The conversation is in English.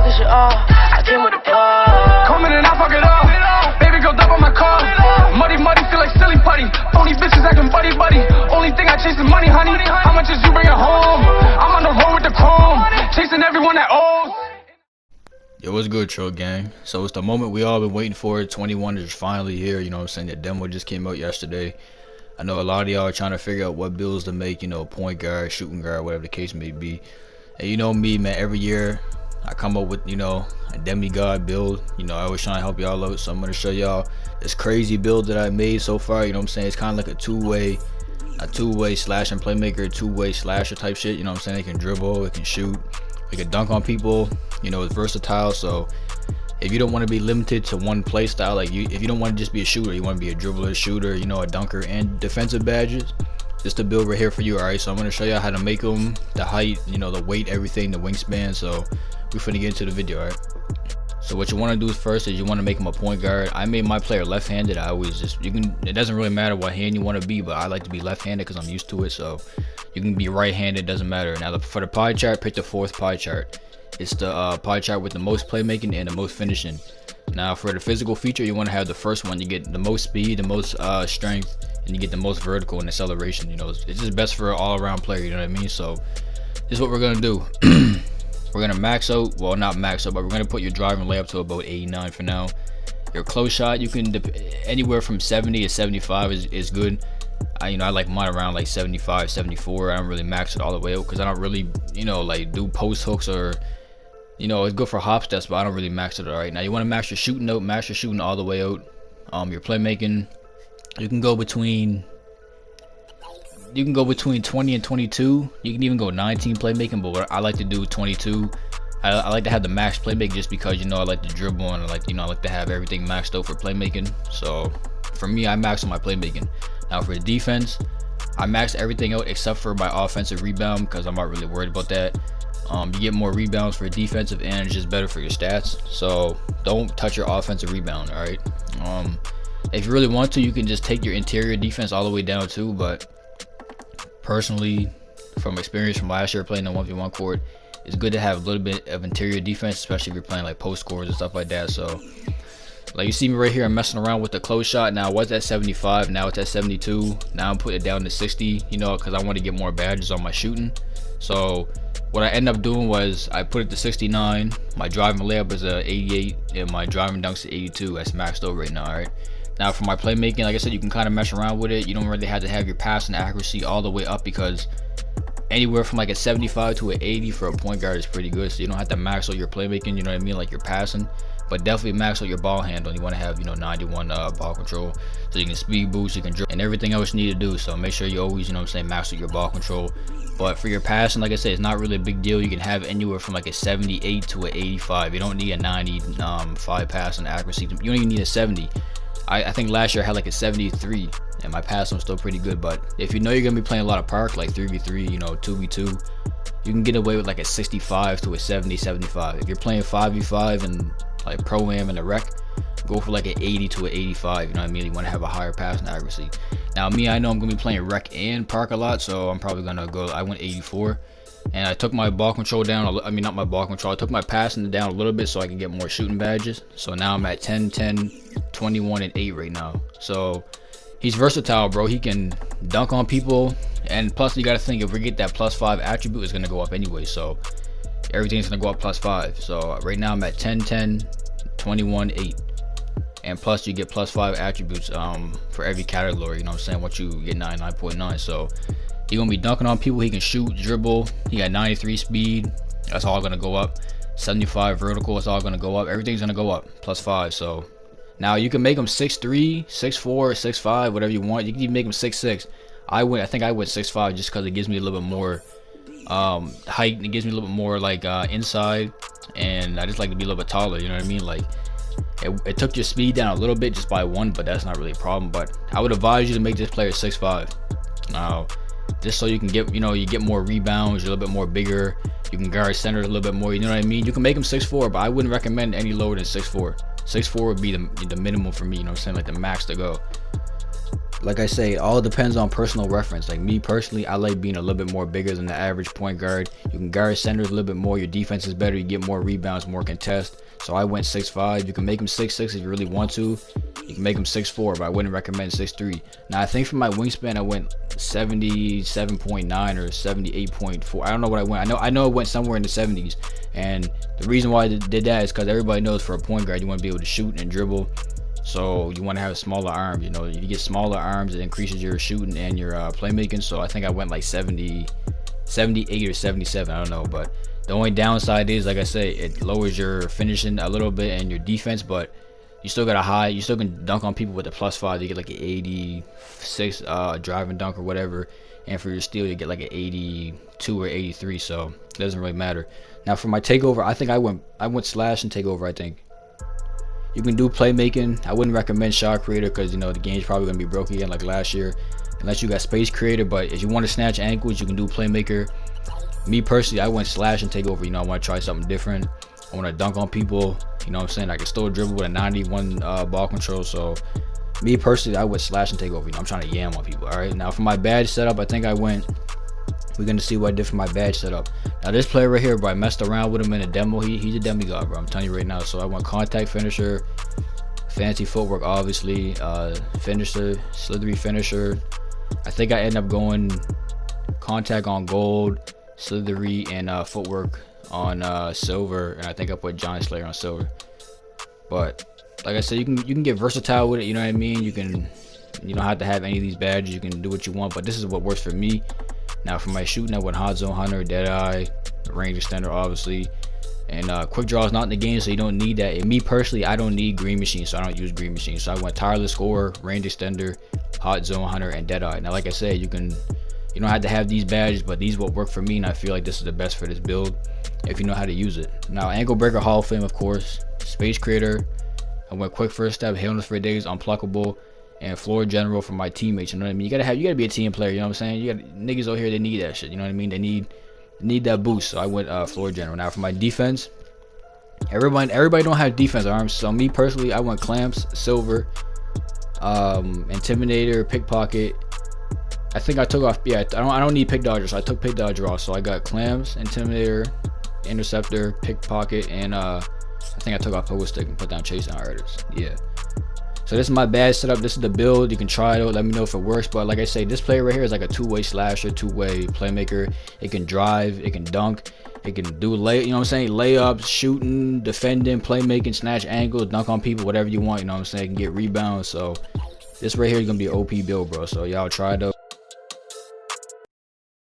this shit off. I came with the plug. Coming and I fuck it up. Baby girl double my car. Muddy, feel like silly putty. Only bitches acting buddy. Only thing I chase is money, honey. How much is you bringing home? I'm on the road with the chrome. Chasing everyone that owes. Yo, what's good, Troll Gang? So it's the moment we all been waiting for. 21 is finally here. You know what I'm saying? The demo just came out yesterday. I know a lot of y'all are trying to figure out what builds to make, you know, point guard, shooting guard, whatever the case may be. And you know me, man, every year I come up with, you know, a demigod build. You know, I always try to help y'all out, so I'm going to show y'all this crazy build that I made so far. You know what I'm saying? It's kind of like a two-way slashing playmaker, two-way slasher type shit. You know what I'm saying? It can dribble, it can shoot, it can dunk on people. You know, it's versatile. So if you don't want to be limited to one play style, like if you don't want to just be a shooter, you want to be a dribbler, shooter, you know, a dunker, and defensive badges, this the build right here for you. All right, so I'm going to show you how to make them, the height, you know, the weight, everything, the wingspan. So we're finna get into the video. All right, so what you want to do first is you want to make him a point guard. I made my player left-handed. I always just, it doesn't really matter what hand you want to be, but I like to be left-handed because I'm used to it. So you can be right-handed, doesn't matter. Now for the pie chart, pick the fourth pie chart. It's the pie chart with the most playmaking and the most finishing. Now for the physical feature, you want to have the first one. You get the most speed, the most strength, and you get the most vertical and acceleration. You know, it's just best for an all-around player. You know what I mean? So this is what we're gonna do. We're gonna max out, well, not max out, but we're gonna put your driving layup to about 89 for now. Your close shot, you can anywhere from 70 to 75 is good. I like mine around like 75, 74. I don't really max it all the way out because I don't really, you know, like do post hooks or, you know, it's good for hop steps, but I don't really max it. All right, now you want to max your shooting out, max your shooting all the way out. Your playmaking, you can go between 20 and 22. You can even go 19 playmaking, but what I like to do 22. I like to have the max playmaking just because, you know, I like to dribble and I like to have everything maxed out for playmaking. So for me, I max on my playmaking. Now for the defense, I max everything out except for my offensive rebound because I'm not really worried about that. You get more rebounds for defensive and it's just better for your stats. So don't touch your offensive rebound. All right. If you really want to, you can just take your interior defense all the way down too. But personally, from experience from last year playing the 1v1 court, it's good to have a little bit of interior defense, especially if you're playing like post scores and stuff like that. So like you see me right here, I'm messing around with the close shot. Now it was at 75, now it's at 72. Now I'm putting it down to 60, you know, because I want to get more badges on my shooting. So what I end up doing was I put it to 69. My driving layup is a 88 and my driving dunks to 82. That's maxed out right now. All right, now for my playmaking, like I said, you can kind of mess around with it. You don't really have to have your passing accuracy all the way up because anywhere from like a 75 to an 80 for a point guard is pretty good. So you don't have to max out your playmaking, you know what I mean, like your passing, but definitely max out your ball handle. You want to have, you know, 91 ball control so you can speed boost, you can dribble, and everything else you need to do. So make sure you always, you know what I'm saying, max out your ball control. But for your passing, like I said, it's not really a big deal. You can have anywhere from like a 78 to an 85. You don't need a 95 passing accuracy. You don't even need a 70. I think last year I had like a 73 and my passing was still pretty good. But if you know you're gonna be playing a lot of park, like 3v3, you know, 2v2, you can get away with like a 65 to a 70, 75. If you're playing 5v5 and like pro-am and a rec, go for like an 80 to an 85. You know what I mean? You want to have a higher passing accuracy. Now me, I know I'm gonna be playing rec and park a lot, so I'm probably gonna go, I went 84 and I took my ball control down. I mean, not my ball control, I took my passing down a little bit so I can get more shooting badges. So now I'm at 10, 10, 21 and 8 right now. So he's versatile, bro. He can dunk on people, and plus you got to think, if we get that +5 attribute, it's gonna go up anyway, so everything's gonna go up +5. So right now I'm at 10, 10, 21, 8, and plus you get +5 attributes for every category, you know what I'm saying, once you get 99.9. so he's gonna be dunking on people. He can shoot, dribble. He got 93 speed, that's all gonna go up. 75 vertical, it's all gonna go up. Everything's gonna go up +5. So now you can make him 6'3", 6'4", 6'5", whatever you want. You can even make him 6'6". I think I went 6'5" just because it gives me a little bit more height, and it gives me a little bit more like inside, and I just like to be a little bit taller, you know what I mean? Like it took your speed down a little bit just by 1, but that's not really a problem. But I would advise you to make this player 6'5". Now just so you can get, you know, you get more rebounds, you're a little bit more bigger, you can guard center a little bit more, you know what I mean? You can make him 6'4", but I wouldn't recommend any lower than 6'4". 6'4" would be the minimum for me, you know what I'm saying, like the max to go. like I say, it all depends on personal reference. Like me personally, I like being a little bit more bigger than the average point guard. You can guard centers a little bit more. Your defense is better. You get more rebounds, more contest. So I went 6'5". You can make him 6'6" if you really want to. You can make him 6'4", but I wouldn't recommend 6'3". Now I think for my wingspan, I went 77.9 or 78.4. I don't know what I went. I know it went somewhere in the 70s. And the reason why I did that is because everybody knows for a point guard, you want to be able to shoot and dribble. So you want to have smaller arms. You know, if you get smaller arms, it increases your shooting and your playmaking. So I think I went like 78 or 77. I don't know, but the only downside is, like I say, it lowers your finishing a little bit and your defense, but you still got a high. You still can dunk on people with a +5. You get like an 86 driving dunk or whatever, and for your steal, you get like an 82 or 83. So it doesn't really matter. Now for my takeover, I think I went slash and takeover. I think. You can do playmaking. I wouldn't recommend shot creator because, you know, the game's probably gonna be broke again like last year, unless you got space creator. But if you want to snatch ankles, you can do playmaker. Me personally, I went slash and take over. You know, I want to try something different. I want to dunk on people. You know what I'm saying? I can still dribble with a 91 ball control. So me personally, I went slash and take over. You know, I'm trying to yam on people. All right. Now for my badge setup, I think we're gonna see what I did for my badge setup. Now this player right here, bro, I messed around with him in a demo. He's a demigod, bro. I'm telling you right now. So I went contact finisher, fancy footwork, obviously, finisher, slithery finisher. I think I ended up going contact on gold, slithery, and footwork on silver. And I think I put Giant Slayer on silver. But like I said, you can get versatile with it. You know what I mean? You don't have to have any of these badges. You can do what you want. But this is what works for me. Now for my shooting, I went Hot Zone Hunter, Deadeye, range extender, obviously, and quick draw is not in the game, so you don't need that. And me personally, I don't need green machine, so I don't use green machine. So I went tireless scorer, range extender, Hot Zone Hunter, and Deadeye. Now, like I said, you don't have to have these badges, but these will work for me, and I feel like this is the best for this build if you know how to use it. Now, Ankle Breaker Hall of Fame, of course, Space Creator. I went quick first step, Hailness for Days, Unpluckable, and floor general for my teammates. You know what I mean? You gotta be a team player. You know what I'm saying? You got niggas over here, they need that shit. You know what I mean? They need that boost. So I went floor general. Now for my defense, everybody don't have defense arms. So me personally, I went clamps, silver, intimidator, pickpocket. I think I took off. Yeah, I don't need pick dodger, so I took pick dodger off. So I got clamps, intimidator, interceptor, pickpocket, and I think I took off pogo stick and put down chasing artists. Yeah. So this is my badge setup. This is the build. You can try it out. Let me know if it works. But like I say, this player right here is like a two-way slasher, two-way playmaker. It can drive. It can dunk. It can do you know what I'm saying? Layups, shooting, defending, playmaking, snatch angles, dunk on people, whatever you want. You know what I'm saying? It can get rebounds. So this right here is gonna be an OP build, bro. So y'all try it out.